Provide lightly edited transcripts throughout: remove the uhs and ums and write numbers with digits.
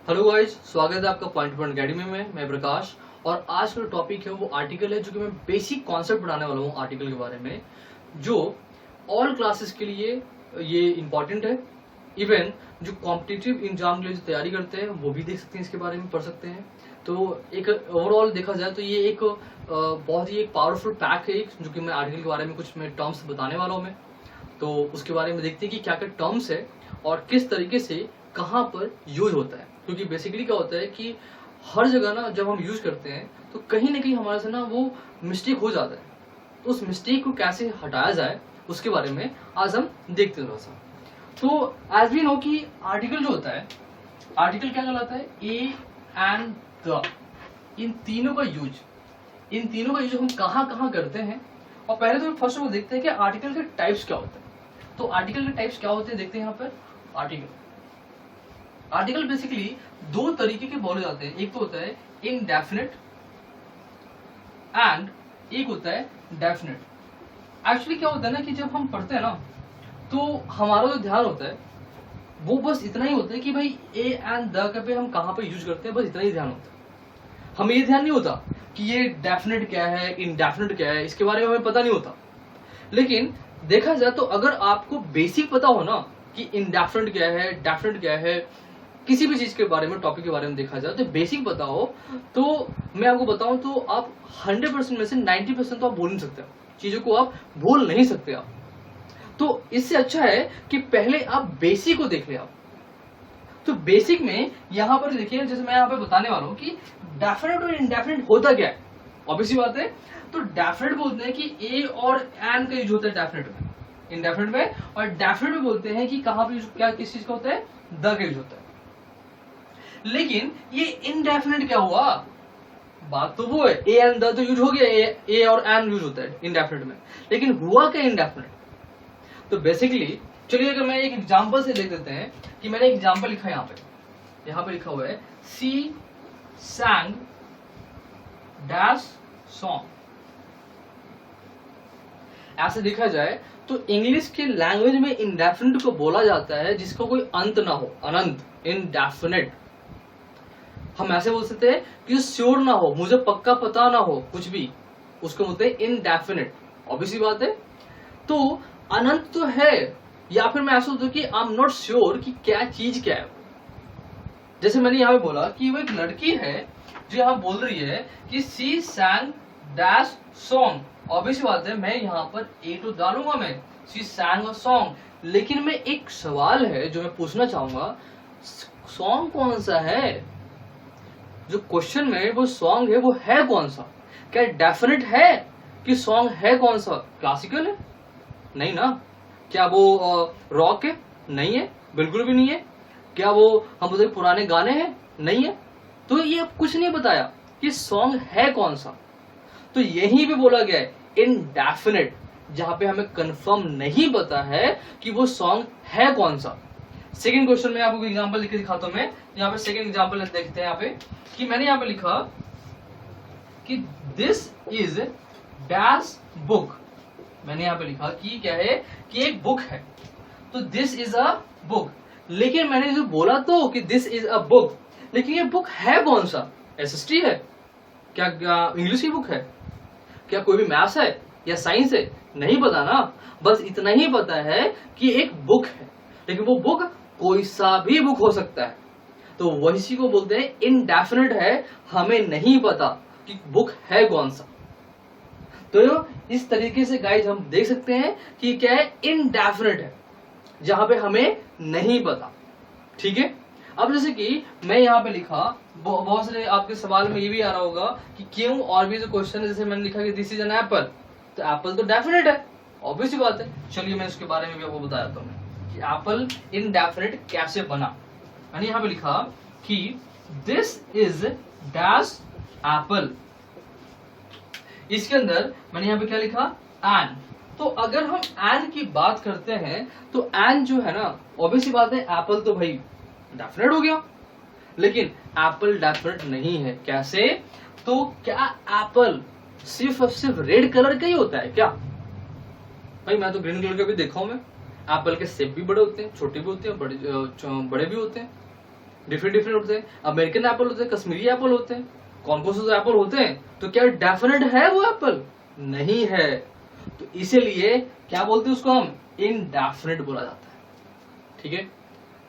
Hello guys, स्वागत है आपका पॉइंट पॉइंट अकेडमी में। मैं प्रकाश और आज का टॉपिक है वो आर्टिकल है जो कि मैं बेसिक कॉन्सेप्ट बनाने वाला हूँ आर्टिकल के बारे में, जो ऑल क्लासेस के लिए ये इम्पोर्टेंट है। इवन जो कॉम्पिटिटिव एग्जाम के लिए जो तैयारी करते हैं वो भी देख सकते हैं, इसके बारे में पढ़ सकते हैं। तो एक ओवरऑल देखा जाए तो ये एक बहुत ही एक पावरफुल पैक है जो कि मैं आर्टिकल के बारे में कुछ मैं टर्म्स बताने वाला हूँ मैं। तो उसके बारे में देखते हैं कि क्या क्या टर्म्स है और किस तरीके से कहाँ पर यूज होता है। क्योंकि बेसिकली क्या होता है कि हर जगह ना जब हम यूज करते हैं तो कहीं ना कहीं हमारे से ना वो मिस्टेक हो जाता है। तो उस मिस्टेक को कैसे हटाया जाए उसके बारे में आज हम देखते हैं थोड़ा सा। तो एज वी नो कि आर्टिकल जो होता है, आर्टिकल क्या कहलाता है? ए एंड द, इन तीनों का यूज हम कहाँ कहाँ करते हैं। और पहले तो फर्स्ट ऑफ ऑल देखते हैं कि आर्टिकल के टाइप्स क्या होते हैं। तो आर्टिकल के टाइप्स क्या होते हैं देखते हैं यहाँ पर। आर्टिकल बेसिकली दो तरीके के बोले जाते हैं। एक तो होता है इनडेफिनिट एंड एक होता है डेफिनिट। एक्चुअली क्या होता है ना कि जब हम पढ़ते हैं ना तो हमारा जो ध्यान होता है वो बस इतना ही होता है कि भाई ए एंड द पे हम कहाँ पे यूज करते हैं, बस इतना ही ध्यान होता है। हमें ये ध्यान नहीं होता कि ये डेफिनेट क्या है, इनडेफिनिट क्या है, इसके बारे में हमें पता नहीं होता। लेकिन देखा जाए तो अगर आपको बेसिक पता हो ना कि इनडेफिनिट क्या है, डेफिनेट क्या है, किसी भी चीज के बारे में, टॉपिक के बारे में देखा जाए तो बेसिक पता हो, तो मैं आपको बताऊं तो आप 100% में से 90% तो आप भूल नहीं सकते, चीजों को आप भूल नहीं सकते आप। तो इससे अच्छा है कि पहले आप बेसिक को देख ले आप। तो बेसिक में यहां पर देखिए, जैसे मैं यहाँ पे बताने वाला हूँ कि डेफिनेट और इनडेफिनेट होता क्या है। ऑब्वियसली बात है, तो डेफिनेट बोलते हैं कि ए और एन का यूज होता है डेफिनेट में, इनडेफिनेट में, और डेफिनेट में बोलते हैं कि कहां पे क्या किस चीज का होता है, द का यूज होता है। लेकिन ये इनडेफिनेट क्या हुआ? बात तो वो है, ए एंड द तो यूज हो गया, ए और एन यूज होता है इनडेफिनेट में, लेकिन हुआ क्या इनडेफिनेट? तो बेसिकली चलिए अगर मैं एक एग्जांपल से देख देते हैं कि मैंने एग्जांपल लिखा है यहाँ पे लिखा हुआ है सी sang डैश सॉन्ग। ऐसे देखा जाए तो इंग्लिश के लैंग्वेज में इनडेफिनिट को बोला जाता है जिसका कोई अंत ना हो, अनंत, इनडेफिनिट। हम ऐसे बोल सकते हैं कि श्योर ना हो, मुझे पक्का पता ना हो कुछ भी, उसको बोलते हैं इनडेफिनिट। ऑब्वियसली बात है। तो अनंत तो है, या फिर मैं ऐसा बोलता कि आई एम नॉट श्योर कि क्या चीज क्या है। जैसे मैंने यहाँ पे बोला कि वो एक लड़की है जो यहाँ बोल रही है कि सी sang डैश सॉन्ग। ऑब्वियसली बात है, मैं यहाँ पर ए तो डालूंगा, मैं सी sang अ सॉन्ग, लेकिन मैं एक सवाल है जो मैं पूछना चाहूंगा, सॉन्ग कौन सा है? जो क्वेश्चन में वो सॉन्ग है वो है कौन सा? क्या डेफिनेट है कि सॉन्ग है कौन सा? क्लासिकल है? नहीं ना। क्या वो रॉक है? नहीं है, बिल्कुल भी नहीं है। क्या वो हम बोलते पुराने गाने हैं? नहीं है। तो ये कुछ नहीं बताया कि सॉन्ग है कौन सा। तो यही भी बोला गया है इनडेफिनिट, जहां पे हमें कंफर्म नहीं पता है कि वो सॉन्ग है कौन सा। सेकंड क्वेश्चन में आपको एग्जांपल लिख के दिखाता हूं मैं। यहाँ पे सेकंड एग्जांपल देखते हैं यहाँ पे कि मैंने यहाँ पे लिखा कि दिस इज डैश बुक। मैंने यहाँ पे लिखा कि क्या है कि एक बुक है, तो दिस इज अ बुक। लेकिन मैंने जो बोला तो कि दिस इज अ बुक, लेकिन ये बुक है कौन सा? एसएसटी है क्या? इंग्लिश की बुक है क्या? कोई भी मैथ्स है या साइंस है? नहीं पता ना। बस इतना ही पता है कि एक बुक है, लेकिन वो बुक कोई सा भी बुक हो सकता है। तो वही को बोलते हैं इनडेफिनिट है, हमें नहीं पता कि बुक है कौन सा। तो इस तरीके से गाइज हम देख सकते हैं कि क्या है, इनडेफिनिट है, जहां पे हमें नहीं पता। ठीक है। अब जैसे कि मैं यहाँ पे लिखा, बहुत सारे आपके सवाल में ये भी आ रहा होगा कि क्यों, और भी जो क्वेश्चन है, जैसे मैंने लिखा कि दिस इज एन एप्पल, तो एप्पल तो डेफिनेट है, ऑब्वियसली बात है। चलिए मैं इसके बारे में भी आपको बता देता हूँ कि एप्पल इनडेफिनेट कैसे बना। मैंने यहाँ पे लिखा कि दिस इज डैश एप्पल। इसके अंदर मैंने यहाँ पे क्या लिखा, एन। तो अगर हम एन की बात करते हैं तो एन जो है ना, ऑब्वियसली बात है, एप्पल तो भाई डेफिनेट हो गया, लेकिन एप्पल डेफिनेट नहीं है। कैसे? तो क्या एप्पल सिर्फ और सिर्फ रेड कलर का ही होता है क्या? भाई मैं तो ग्रीन कलर का भी देखा हूं मैं। एप्पल के शेप भी बड़े होते हैं, छोटे भी होते हैं, बड़े भी होते हैं। डिफरेंट डिफरेंट होते हैं, अमेरिकन एप्पल होते हैं, कश्मीरी एप्पल होते हैं, कौन कौन से एप्पल होते हैं, तो क्या डेफिनेट है वो एप्पल? नहीं है। तो इसीलिए क्या बोलते हैं उसको हम? इनडेफिनेट बोला जाता है। ठीक है,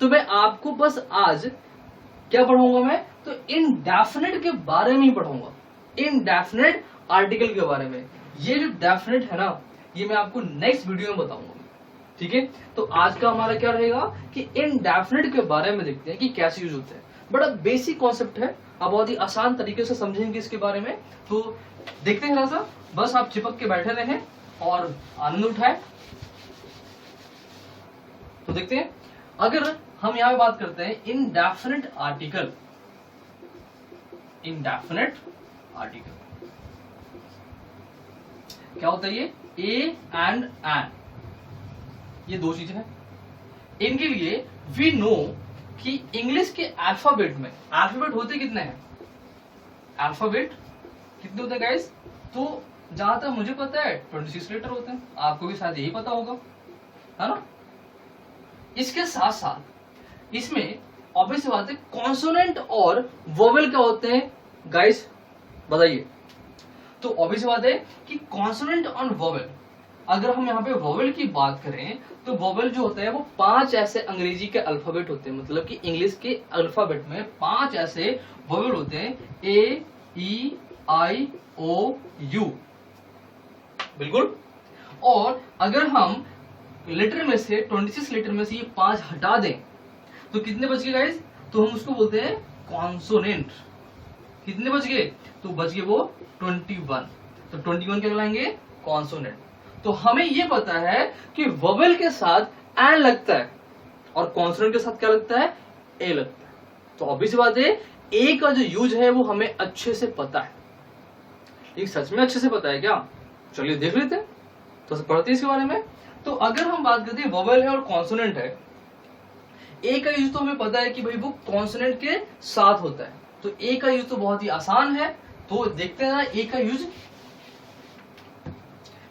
तो मैं आपको बस आज क्या पढ़ाऊंगा मैं? तो इनडेफिनेट के बारे में ही पढ़ाऊंगा, इनडेफिनेट आर्टिकल के बारे में। ये जो डेफिनेट है ना, ये मैं आपको नेक्स्ट वीडियो में बताऊंगा। ठीक है, तो आज का हमारा क्या रहेगा कि इनडेफिनेट के बारे में देखते हैं कि कैसे यूज होते हैं। बड़ा बेसिक कॉन्सेप्ट है, आप बहुत ही आसान तरीके से समझेंगे इसके बारे में। तो देखते हैं, थोड़ा सा बस आप चिपक के बैठे रहें और आनंद उठाएं। तो देखते हैं, अगर हम यहां पे बात करते हैं इनडेफिनेट आर्टिकल, इनडेफिनेट आर्टिकल क्या होता है? ये ए एंड एन, ये दो चीजें हैं। इनके लिए वी नो कि इंग्लिश के अल्फाबेट में, अल्फाबेट होते कितने हैं? अल्फाबेट कितने होते हैं गाइस? तो जहां तक मुझे पता है 26 लेटर होते हैं, आपको भी शायद यही पता होगा, है ना? इसके साथ साथ इसमें ऑब्वियस बात है कॉन्सोनेंट और वोवेल क्या होते हैं गाइस, बताइए। तो ऑब्वियस बात है कि कॉन्सोनेंट और वोवेल, अगर हम यहाँ पे वोवेल की बात करें तो वोवेल जो होता है वो 5 ऐसे अंग्रेजी के अल्फाबेट होते हैं, मतलब कि इंग्लिश के अल्फाबेट में 5 ऐसे वोवेल होते हैं, ए ई आई ओ यू, बिल्कुल। और अगर हम लेटर में से 26 लेटर में से ये 5 हटा दें तो कितने बच गए गाइस? तो हम उसको बोलते हैं कॉन्सोनेंट। कितने बच गए? तो बच गए वो 21। तो 21 क्या कहलाएंगे? कॉन्सोनेंट। तो हमें ये पता है कि वोवेल के साथ एन लगता है और कॉन्सोनेंट के साथ क्या लगता है? ए लगता है। तो ऑब्वियस बात है ए का जो यूज है वो हमें अच्छे से पता है। लेकिन सच में अच्छे से पता है क्या? चलिए देख लेते हैं, तो पढ़ते हैं इसके बारे में। तो अगर हम बात करते हैं वोवेल है और कॉन्सोनेंट है, ए का यूज तो हमें पता है कि भाई वो कॉन्सोनेंट के साथ होता है, तो ए का यूज तो बहुत ही आसान है। तो देखते हैं ना ए का यूज।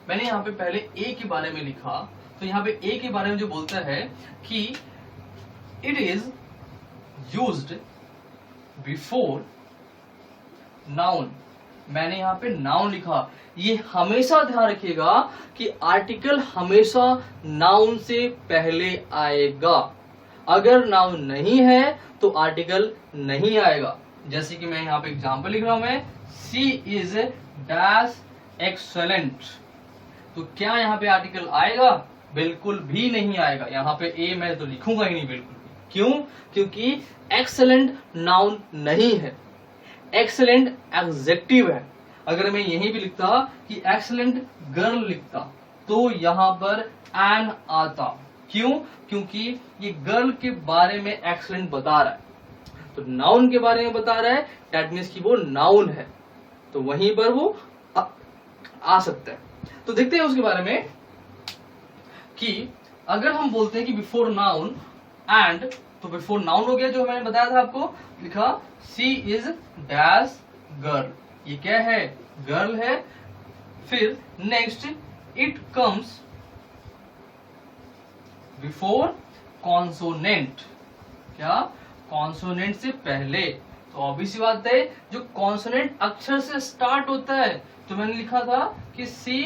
मैंने यहाँ पे पहले ए के बारे में लिखा, तो यहाँ पे ए के बारे में जो बोलता है कि it is used before noun. मैंने यहाँ पे नाउन लिखा। ये हमेशा ध्यान रखिएगा कि आर्टिकल हमेशा नाउन से पहले आएगा। अगर नाउन नहीं है तो आर्टिकल नहीं आएगा। जैसे कि मैं यहाँ पे एग्जांपल लिख रहा हूं, मैं सी इज डैश एक्सलेंट, तो क्या यहाँ पे आर्टिकल आएगा? बिल्कुल भी नहीं आएगा। यहाँ पे ए मैं तो लिखूंगा ही नहीं बिल्कुल भी। क्यों? क्योंकि एक्सलेंट नाउन नहीं है, एक्सलेंट एडजेक्टिव है। अगर मैं यहीं भी लिखता कि एक्सलेंट गर्ल लिखता तो यहां पर एन आता। क्यों? क्योंकि ये गर्ल के बारे में एक्सलेंट बता रहा है, तो नाउन के बारे में बता रहा है, दैट मीन्स कि वो नाउन है, तो वहीं पर वो आ सकता है। तो देखते हैं उसके बारे में कि अगर हम बोलते हैं कि बिफोर नाउन एंड, तो बिफोर नाउन हो गया जो मैंने बताया था आपको, लिखा सी इज डैश गर्ल, ये क्या है? गर्ल है। फिर next it comes before consonant, क्या? कॉन्सोनेंट से पहले। तो ऑब्वियस बात है जो कॉन्सोनेंट अक्षर से स्टार्ट होता है, तो मैंने लिखा था कि सी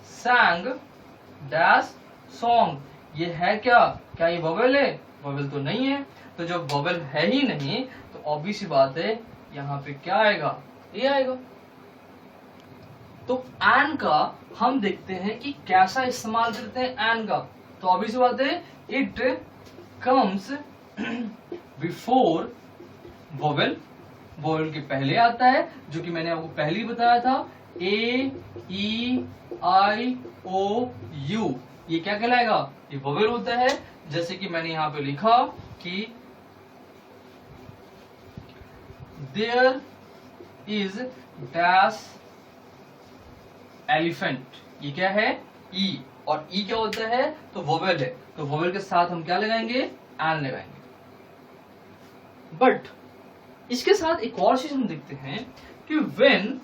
सैंग डैश सॉन्ग, ये है क्या? क्या ये वोवेल है? वोवेल तो नहीं है। तो जब वोवेल है ही नहीं तो ऑब्वियस बात है यहाँ पे क्या आएगा? ये आएगा। तो एन का हम देखते हैं कि कैसा इस्तेमाल करते हैं एन का। तो ऑब्वियस बात है it comes before vowel, vowel के पहले आता है, जो कि मैंने आपको पहले ही बताया था, ए ई आई ओ यू, ये क्या कहलाएगा? ये वोवेल होता है। जैसे कि मैंने यहां पे लिखा कि देयर इज डैश एलिफेंट, ये क्या है? ई, और ई क्या होता है? तो वोवेल है, तो वोवेल के साथ हम क्या लगाएंगे? एन लगाएंगे। बट इसके साथ एक और चीज हम देखते हैं कि when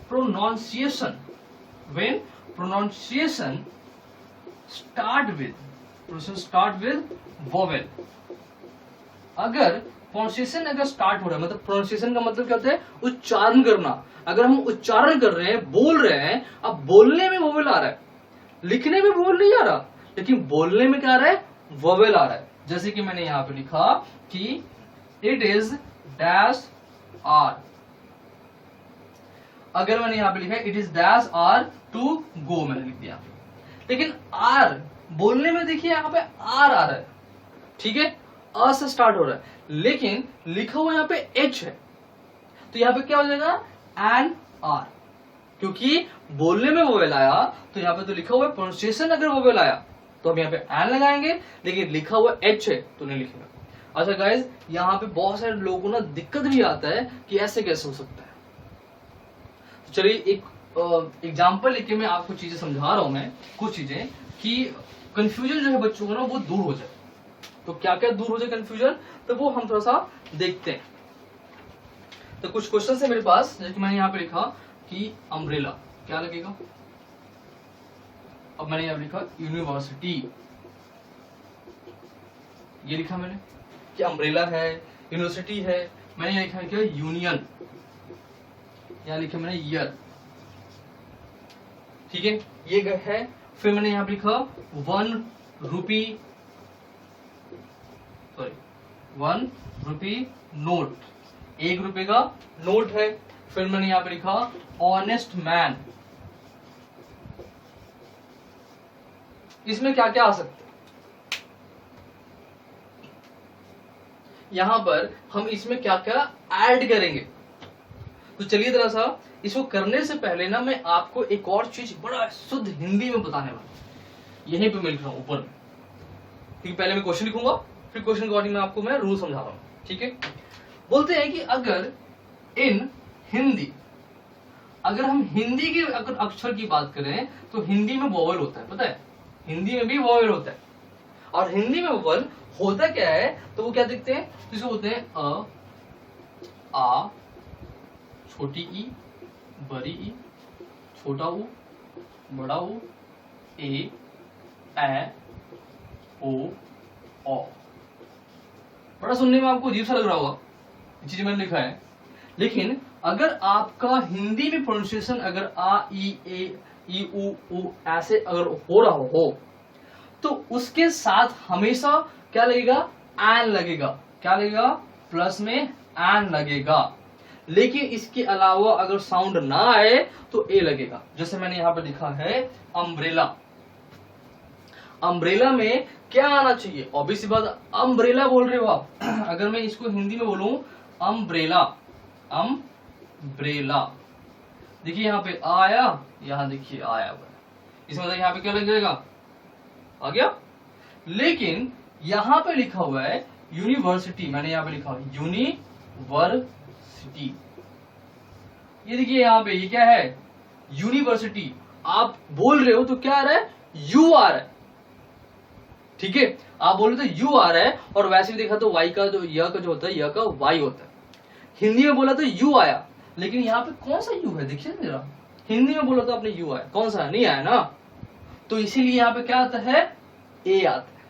pronunciation start with vowel, अगर प्रोनाउंसिएशन अगर स्टार्ट हो रहा है, मतलब प्रोनाउंसिएशन का मतलब क्या होता है, उच्चारण करना। अगर हम उच्चारण कर रहे हैं, बोल रहे हैं, अब बोलने में वोवेल आ रहा है, लिखने में वोवेल नहीं आ रहा, लेकिन बोलने में क्या आ रहा है, वोवेल आ रहा है। जैसे कि मैंने यहां पे लिखा कि इट इज डैश आर, अगर मैंने यहां पे लिखा it is dash are to go, मैंने लिख दिया, लेकिन आर बोलने में देखिए यहां पे आर आ रहा है, ठीक है, अ से स्टार्ट हो रहा है, लेकिन लिखा हुआ यहां पे एच है, तो यहां पे क्या हो जाएगा, एन आर, क्योंकि बोलने में वोवेल आया, तो यहां पे तो लिखा हुआ है प्रोनाउंसिएशन अगर वोवेल आया तो हम यहाँ पे एन लगाएंगे, लेकिन लिखा हुआ एच है तो नहीं लिखेंगे। अच्छा गाइज, यहाँ पे बहुत सारे लोगों को ना दिक्कत भी आता है कि ऐसे कैसे हो सकता है। तो चलिए एक एग्जाम्पल लेके मैं आपको चीजें समझा रहा हूं, मैं कुछ चीजें, कि कंफ्यूजन जो है बच्चों को ना वो दूर हो जाए। तो क्या क्या दूर हो जाए कंफ्यूजन, तो वो हम थोड़ा सा देखते हैं। तो कुछ क्वेश्चन है मेरे पास, जैसे मैंने यहाँ पे लिखा कि अम्ब्रेला क्या लगेगा, अब मैंने यहाँ लिखा यूनिवर्सिटी, ये लिखा मैंने कि अम्ब्रेला है, यूनिवर्सिटी है, मैंने यहाँ लिखा क्या, यूनियन, यहाँ लिखा मैंने ईयर, ठीक है, ये है। फिर मैंने यहाँ पे लिखा 1 रुपी, सॉरी 1 रुपी नोट, 1 रुपए का नोट है। फिर मैंने यहाँ पे लिखा ऑनेस्ट मैन, इसमें क्या क्या आ सकता है, यहां पर हम इसमें क्या क्या ऐड करेंगे। तो चलिए जरा सा इसको करने से पहले ना मैं आपको एक और चीज बड़ा शुद्ध हिंदी में बताने वाला, यहीं पे मैं लिख रहा हूं ऊपर में, क्योंकि पहले मैं क्वेश्चन लिखूंगा, फिर क्वेश्चन के अकॉर्डिंग में आपको मैं रूल समझा रहा हूं, ठीक है। बोलते हैं कि अगर इन हिंदी, अगर हम हिंदी के अगर अक्षर की बात करें तो हिंदी में वोवेल होता है, पता है, हिंदी में भी वोवेल होता है। और हिंदी में वोवेल होता क्या है, तो वो क्या देखते हैं, जिसको बोलते हैं अ, आ, छोटी ई, बड़ी ई, छोटा ऊ, बड़ा ऊ, ए, ओ, औ। बड़ा सुनने में आपको अजीब सा लग रहा होगा, चीज मैंने लिखा है, लेकिन अगर आपका हिंदी में प्रोनाउंसिएशन अगर आ, ई, ए, ई, उ, ऐसे अगर हो रहा हो, तो उसके साथ हमेशा क्या लगेगा, एन लगेगा, क्या लगेगा, प्लस में एन लगेगा। लेकिन इसके अलावा अगर साउंड ना आए तो ए लगेगा। जैसे मैंने यहां पर लिखा है अम्ब्रेला, अम्ब्रेला में क्या आना चाहिए, ऑब्वियस बात, अम्ब्रेला बोल रहे हो आप, अगर मैं इसको हिंदी में बोलूं अम्ब्रेला, अम्ब्रेला, देखिए यहाँ पे आया, यहाँ देखिए आया हुआ, इसमें मतलब यहाँ पे क्या लग जाएगा, आ गया। लेकिन यहां पे लिखा हुआ है यूनिवर्सिटी, मैंने यहां पे लिखा हुआ यूनिवर्सिटी, ये देखिए यहाँ पे ये क्या है, यूनिवर्सिटी, आप बोल रहे हो तो क्या आ रहा है, यू आ रहा है, ठीक है, आप बोल रहे तो यू आ रहा है, और वैसे भी देखा तो वाई का जो य का जो होता है, य का वाई होता है। हिंदी में बोला तो यू आया, लेकिन यहाँ पे कौन सा यू है, देखिए जरा, हिंदी में बोला तो आपने यू आया, कौन सा नहीं आया ना, तो इसीलिए यहाँ पे क्या आता है, ए आता है,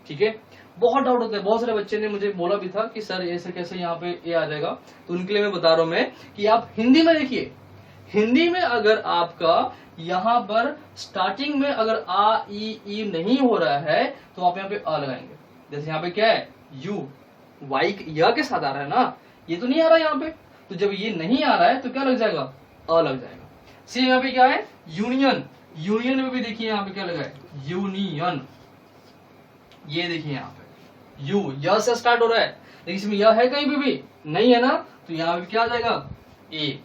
ठीक है। बहुत डाउट होता है, बहुत सारे बच्चे ने मुझे बोला भी था कि सर ऐसे कैसे यहाँ पे ए आ जाएगा, तो उनके लिए मैं बता रहा हूं मैं कि आप हिंदी में देखिए, हिंदी में अगर आपका यहाँ पर स्टार्टिंग में अगर आ, ई नहीं हो रहा है तो आप यहाँ पे अ लगाएंगे। जैसे यहाँ पे क्या है, यू, वाई य के साथ आ रहा है ना, ये तो नहीं आ रहा है यहाँ पे, तो जब ये नहीं आ रहा है तो क्या लग जाएगा, अ लग जाएगा। सेम यहाँ पे क्या है, यूनियन, यूनियन में भी देखिए यहाँ पे क्या लगा है, यूनियन, ये देखिए यहाँ पे यू, य से स्टार्ट हो रहा है, लेकिन इसमें यह है कहीं भी नहीं है ना, तो यहाँ पे क्या आ जाएगा, ए।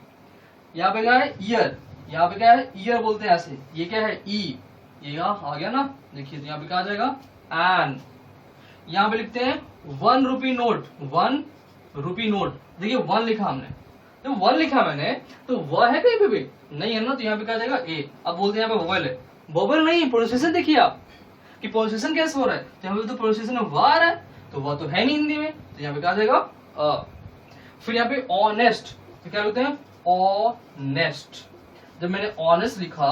यहाँ पे क्या है, ईयर, यहाँ पे क्या है, ईयर बोलते हैं ऐसे, ये क्या है, ई, ये आ गया ना, देखिए तो यहाँ पे क्या आ जाएगा, एन। यहाँ पे लिखते हैं 1 रुपी नोट, 1 रुपी नोट, देखिए 1 लिखा हमने, तो 1 लिखा मैंने, तो वह है कहीं भी नहीं है ना, तो यहाँ पे क्या आ जाएगा, ए। अब बोलते हैं यहाँ पे वोवेल है, वोवेल नहीं, प्रोनाउंसिएशन देखिए आप कि प्रोनाउंसिएशन कैसे हो रहा है, तो यहाँ पे तो प्रोनाउंसिएशन वह आ रहा है, तो वह तो है नहीं हिंदी में, तो यहाँ पे क्या आ जाएगा, अ। फिर यहाँ पे ऑनेस्ट, तो क्या बोलते हैं, ऑनेस्ट, जब मैंने ऑनेस्ट लिखा,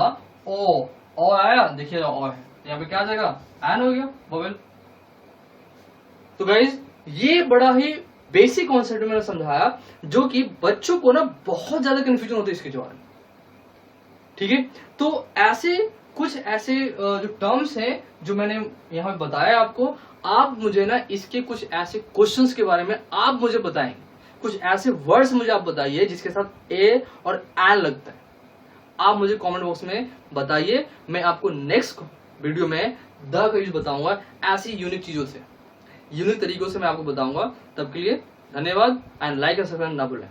ओ आया, देखिए ओ है, तो यहाँ पे क्या आ जाएगा, एन हो गया, वोवेल। तो गाइज ये बड़ा ही बेसिक कॉन्सेप्ट मैंने समझाया, जो कि बच्चों को ना बहुत ज्यादा कंफ्यूजन होती है इसके बारे में। ठीक है, तो ऐसे कुछ ऐसे जो टर्म्स हैं जो मैंने यहाँ पे बताया आपको, आप मुझे ना इसके कुछ ऐसे क्वेश्चंस के बारे में आप मुझे बताएंगे, कुछ ऐसे वर्ड्स मुझे आप बताइए जिसके साथ ए और एन लगता है। आप मुझे कमेंट बॉक्स में बताइए, मैं आपको नेक्स्ट वीडियो में द का यूज बताऊंगा, ऐसी यूनिक चीजों से, यूनिक तरीकों से मैं आपको बताऊंगा। तब के लिए धन्यवाद एंड लाइक एंड सब्सक्राइब ना भूलें।